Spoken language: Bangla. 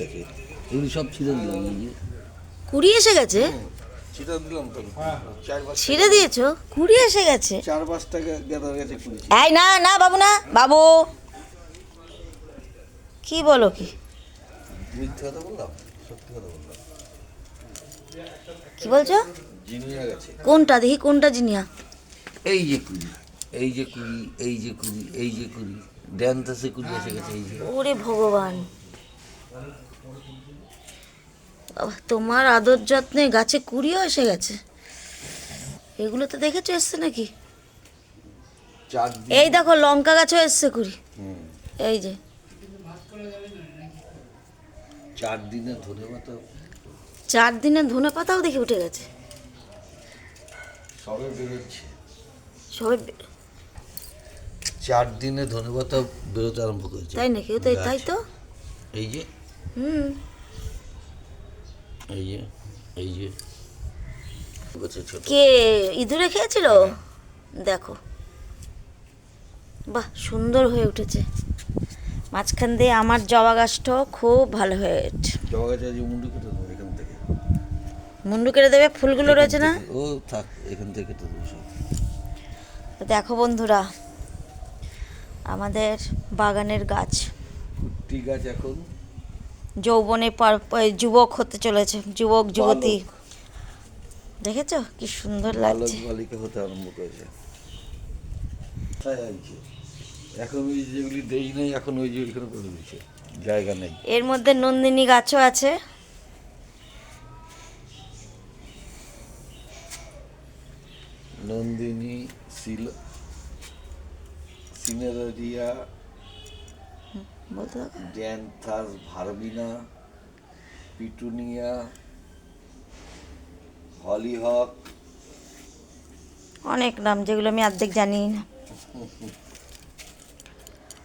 দেখে এগুলি সব ছিঁড়ে দিলাম এই যে কুড়ি এসে গেছে? ছিঁড়ে দিলাম তো ছিঁড়ে দিয়েছো? কুড়ি এসে গেছে? 4-5টা গেঁদা গেছে কুড়ি। এই না না বাবু, না বাবু, কি বলো কি? মিথ্যে কথা বললাম, সত্যি কথা বললাম। কি বলছো? জিনিয়া গেছে। কোনটা দেখি, কোনটা জিনিয়া? এই যে কুড়ি, এই যে কুড়ি, এই যে কুড়ি, এই যে কুড়ি, ড্যান্তাসে কুড়ি এসে গেছে এই যে। ওরে ভগবান, বাবা, তোমার আদর যত্নে গাছে কুড়িও এসে গেছে। এগুলো তো দেখেছো এসছে নাকি? 4 দিন। এই দেখো লঙ্কা গাছও এসছে কুড়ি, এই যে 4 দিনে ধরে পাতা 4 দিনে ধনে পাতাও দেখে উঠে গেছে। সবে বেরোচ্ছে। সবাই 4 দিনে ধনে পাতা বেরোতে আরম্ভ করেছে। তাই নাকি? তাই তো। এই যে, হুম, এই যে, এই যে ছোট। কে ইঁদুরে খেয়েছিল? দেখো, বাহ, সুন্দর হয়ে উঠেছে। মাঝখান দিয়ে আমার জবা গাছটাও খুব ভালো হয়ে উঠছে। জবা গাছে যে মুন্ডু কেটে দেবো এখান থেকে। মুন্ডু কেটে দেবে? ফুলগুলো রয়েছে না? ও থাক, এখান থেকে কেটে দেবো সব। তো দেখো বন্ধুরা, আমাদের বাগানের গাছ কুট্টি গাছ এখন যৌবনে যুবক হতে চলেছে, যুবক যুবতী। দেখেছো কি সুন্দর বালক লাগছে? বালিকা হতে আরম্ভ করেছে। এখন ওই যেগুলি দেই নেই, এখন ওই যে ওইখানে করে দিচ্ছে, জায়গা নেই। এর মধ্যে নন্দিনী গাছও আছে। নন্দিনী, সিনেরারিয়া, বলতে থাকো। ড্যান্থাস ভারবিনা, পিটুনিয়া, হলিহক, অনেক নাম যেগুলো আমি অর্ধেক জানি না।